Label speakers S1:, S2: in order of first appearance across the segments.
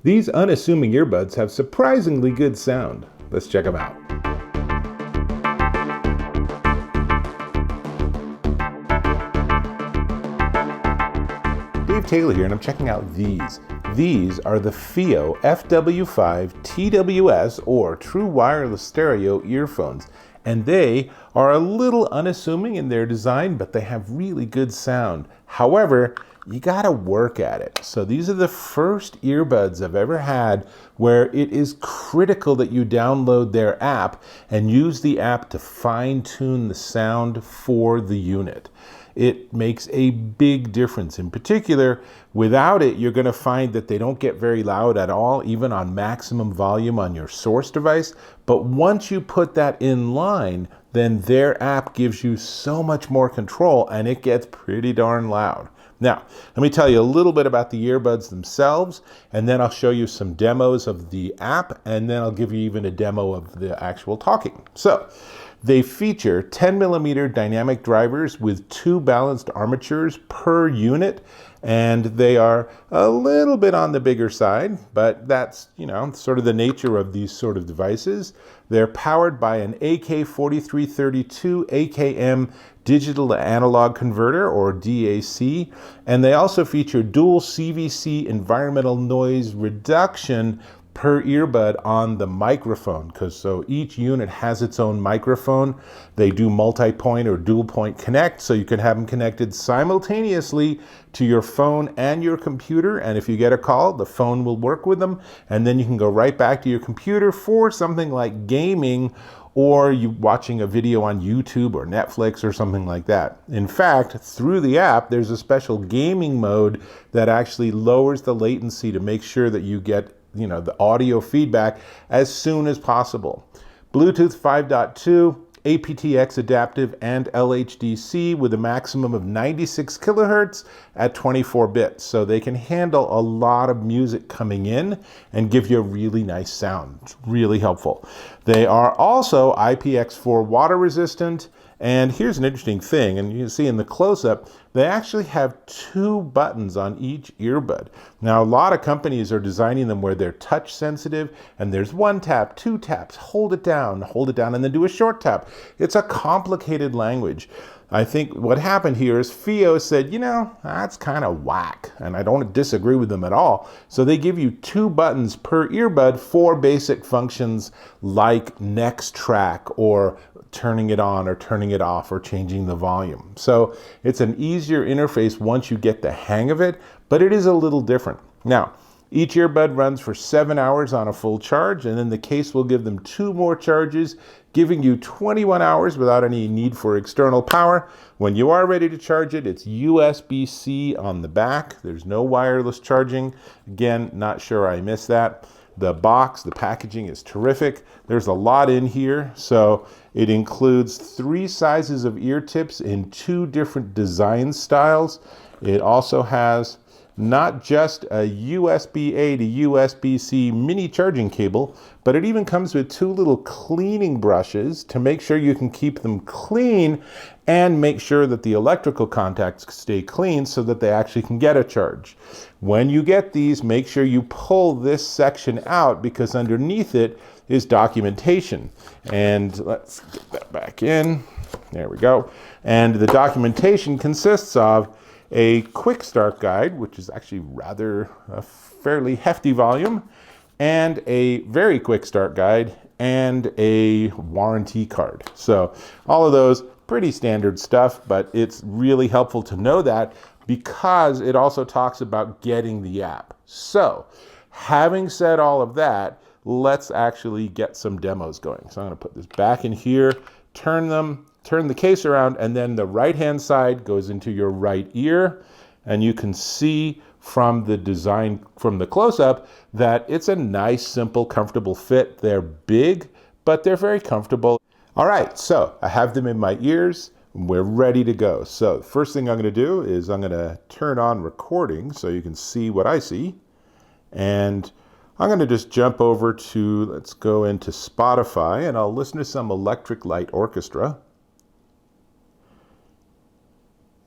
S1: These unassuming earbuds have surprisingly good sound. Let's check them out. Dave Taylor here, and I'm checking out these. These are the FiiO FW5 TWS, or True Wireless Stereo earphones. And they are a little unassuming in their design, but they have really good sound. However, you gotta work at it. So these are the first earbuds I've ever had where it is critical that you download their app and use the app to fine-tune the sound for the unit. It makes a big difference. In particular, without it, you're going to find that they don't get very loud at all, even on maximum volume on your source device. But once you put that in line, then their app gives you so much more control and it gets pretty darn loud. Now, let me tell you a little bit about the earbuds themselves, and then I'll show you some demos of the app, and then I'll give you even a demo of the actual talking. So, they feature 10mm dynamic drivers with 2 balanced armatures per unit, and they are a little bit on the bigger side, but that's, sort of the nature of these sort of devices. They're powered by an AK4332 AKM digital to analog converter, or DAC, and they also feature dual CVC environmental noise reduction per earbud on the microphone, so each unit has its own microphone. They do multi-point or dual point connect, so you can have them connected simultaneously to your phone and your computer, and if you get a call, the phone will work with them, and then you can go right back to your computer for something like gaming or you watching a video on YouTube or Netflix or something like that. In fact, through the app, there's a special gaming mode that actually lowers the latency to make sure that you get the audio feedback as soon as possible. Bluetooth 5.2, aptX adaptive, and LHDC with a maximum of 96 kilohertz at 24 bits. So they can handle a lot of music coming in and give you a really nice sound. It's really helpful. They are also IPX4 water resistant. And here's an interesting thing, and you can see in the close-up, they actually have 2 buttons on each earbud. Now, a lot of companies are designing them where they're touch sensitive, and there's 1 tap, 2 taps, hold it down, and then do a short tap. It's a complicated language. I think what happened here is FiiO said, that's kind of whack, and I don't disagree with them at all. So they give you 2 buttons per earbud for basic functions like next track, or turning it on or turning it off, or changing the volume. So it's an easier interface once you get the hang of it, but it is a little different. Now, each earbud runs for 7 hours on a full charge, and then the case will give them 2 more charges, giving you 21 hours without any need for external power. When you are ready to charge it, it's USB-C on the back. There's no wireless charging. Again, not sure I missed that. The box, the packaging is terrific. There's a lot in here. So it includes 3 sizes of ear tips in 2 different design styles. It also has not just a USB-A to USB-C mini charging cable, but it even comes with 2 little cleaning brushes to make sure you can keep them clean and make sure that the electrical contacts stay clean so that they actually can get a charge. When you get these, make sure you pull this section out, because underneath it is documentation. And let's get that back in. There we go. And the documentation consists of a quick start guide, which is actually rather a fairly hefty volume, and a very quick start guide, and a warranty card. So all of those pretty standard stuff, but it's really helpful to know that, because it also talks about getting the app. So having said all of that, let's actually get some demos going. So I'm going to put this back in here, turn the case around, and then the right-hand side goes into your right ear. And you can see from the design, from the close-up, that it's a nice, simple, comfortable fit. They're big, but they're very comfortable. All right, so I have them in my ears. We're ready to go. So the first thing I'm going to do is I'm going to turn on recording so you can see what I see. And I'm going to just jump over to, let's go into Spotify, and I'll listen to some Electric Light Orchestra.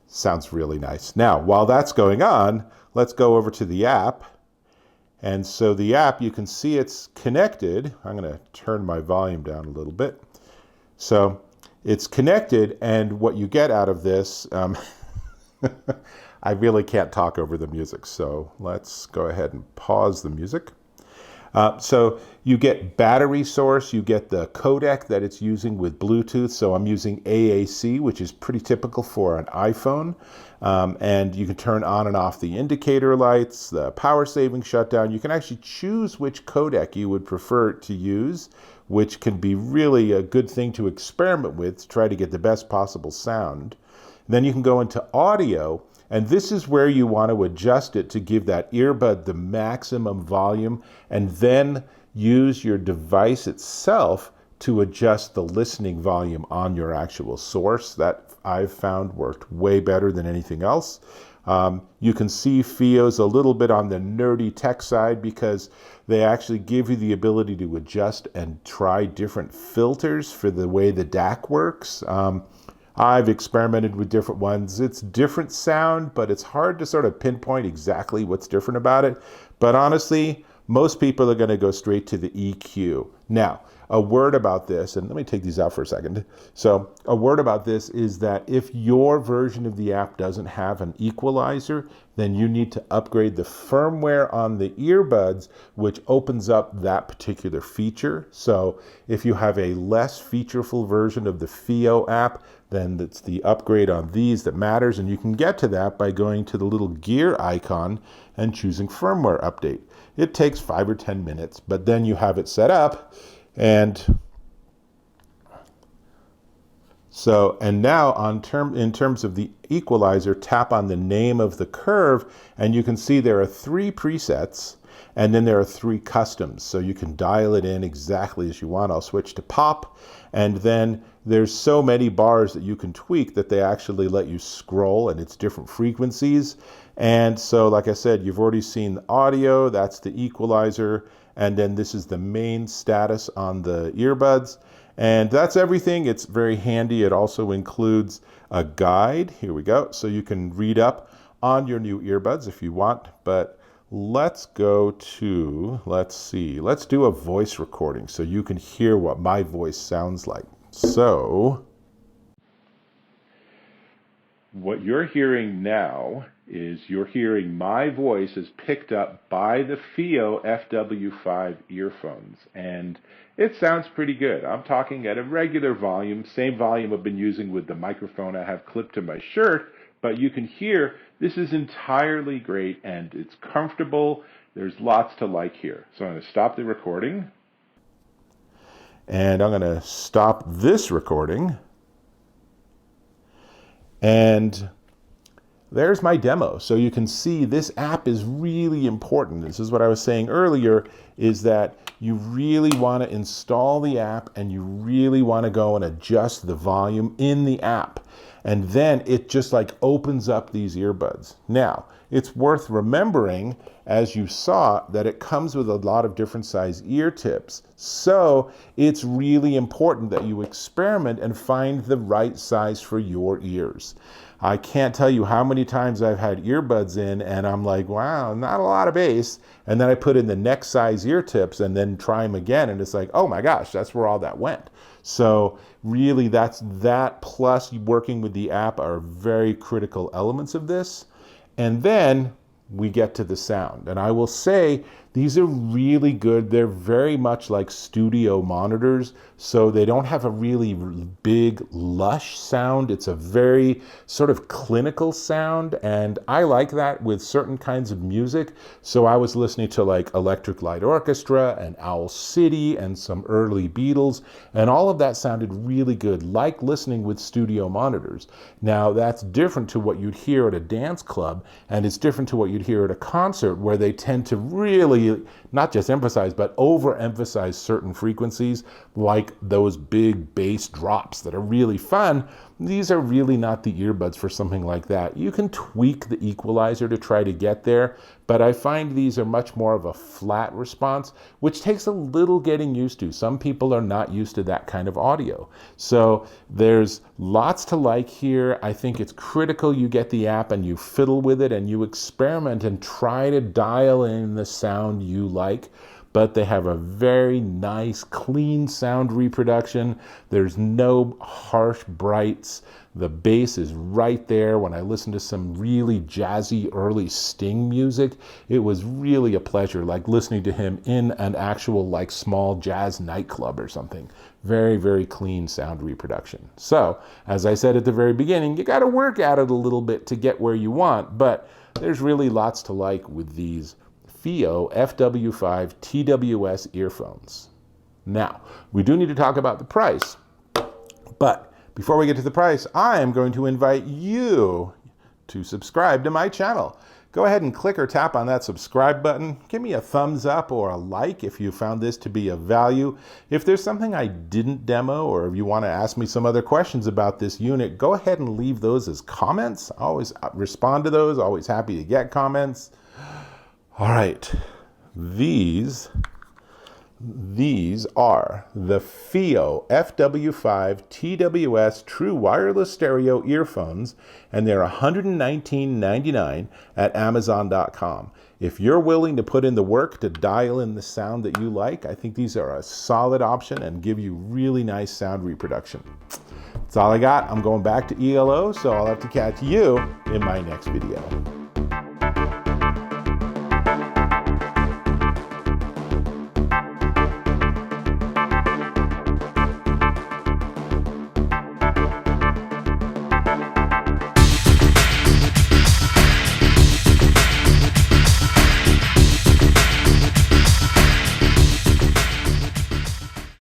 S1: Sounds really nice. Now, while that's going on, let's go over to the app And so the app, you can see it's connected. I'm going to turn my volume down a little bit. So it's connected, and what you get out of this, I really can't talk over the music, so let's go ahead and pause the music. So you get battery source, you get the codec that it's using with Bluetooth. So I'm using AAC, which is pretty typical for an iPhone. And you can turn on and off the indicator lights, the power saving shutdown. You can actually choose which codec you would prefer to use, which can be really a good thing to experiment with to try to get the best possible sound. Then you can go into audio, and this is where you want to adjust it to give that earbud the maximum volume, and then use your device itself to adjust the listening volume on your actual source. That I've found worked way better than anything else. You can see FiiO's a little bit on the nerdy tech side because they actually give you the ability to adjust and try different filters for the way the DAC works. I've experimented with different ones. It's different sound, but it's hard to sort of pinpoint exactly what's different about it. But honestly, most people are going to go straight to the EQ. Now, a word about this, and let me take these out for a second. So a word about this is that if your version of the app doesn't have an equalizer, then you need to upgrade the firmware on the earbuds, which opens up that particular feature. So if you have a less featureful version of the FiiO app, then it's the upgrade on these that matters, and you can get to that by going to the little gear icon and choosing firmware update. It takes 5 or 10 minutes, but then you have it set up. And now in terms of the equalizer, tap on the name of the curve, and you can see there are 3 presets, and then there are 3 customs. So you can dial it in exactly as you want. I'll switch to pop, and then there's so many bars that you can tweak that they actually let you scroll, and it's different frequencies. And so, like I said, you've already seen the audio, that's the equalizer, and then this is the main status on the earbuds. And that's everything. It's very handy. It also includes a guide. Here we go. So you can read up on your new earbuds if you want. But let's go to, let's do a voice recording so you can hear what my voice sounds like. So what you're hearing now is you're hearing my voice is picked up by the FiiO FW5 earphones, and it sounds pretty good. I'm talking at a regular volume, same volume I've been using with the microphone I have clipped to my shirt, but you can hear this is entirely great and it's comfortable. There's lots to like here. So I'm going to stop the recording, and I'm going to stop this recording. And there's my demo. So you can see this app is really important. This is what I was saying earlier, is that you really want to install the app and you really want to go and adjust the volume in the app. And then it just like opens up these earbuds. Now, it's worth remembering, as you saw, that it comes with a lot of different size ear tips. So it's really important that you experiment and find the right size for your ears. I can't tell you how many times I've had earbuds in and I'm like, wow, not a lot of bass. And then I put in the next size ear tips and then try them again. And it's like, oh my gosh, that's where all that went. So really that plus working with the app are very critical elements of this. And then we get to the sound. And I will say these are really good. They're very much like studio monitors. So they don't have a really big, lush sound. It's a very sort of clinical sound. And I like that with certain kinds of music. So I was listening to like Electric Light Orchestra and Owl City and some early Beatles. And all of that sounded really good, like listening with studio monitors. Now that's different to what you'd hear at a dance club. And it's different to what you'd hear at a concert, where they tend to really not just emphasize, but overemphasize certain frequencies, like those big bass drops that are really fun. These are really not the earbuds for something like that. You can tweak the equalizer to try to get there, but I find these are much more of a flat response, which takes a little getting used to. Some people are not used to that kind of audio. So there's lots to like here. I think it's critical you get the app and you fiddle with it and you experiment and try to dial in the sound you like. But they have a very nice, clean sound reproduction. There's no harsh brights. The bass is right there. When I listened to some really jazzy early Sting music, it was really a pleasure, like listening to him in an actual like small jazz nightclub or something. Very, very clean sound reproduction. So, as I said at the very beginning, you got to work at it a little bit to get where you want, but there's really lots to like with these FiiO FW5 TWS earphones. Now, we do need to talk about the price, but before we get to the price, I am going to invite you to subscribe to my channel. Go ahead and click or tap on that subscribe button. Give me a thumbs up or a like if you found this to be of value. If there's something I didn't demo or if you want to ask me some other questions about this unit, go ahead and leave those as comments. I always respond to those, always happy to get comments. All right, these are the FiiO FW5 TWS True Wireless Stereo Earphones, and they're $119.99 at Amazon.com. If you're willing to put in the work to dial in the sound that you like, I think these are a solid option and give you really nice sound reproduction. That's all I got. I'm going back to ELO, so I'll have to catch you in my next video.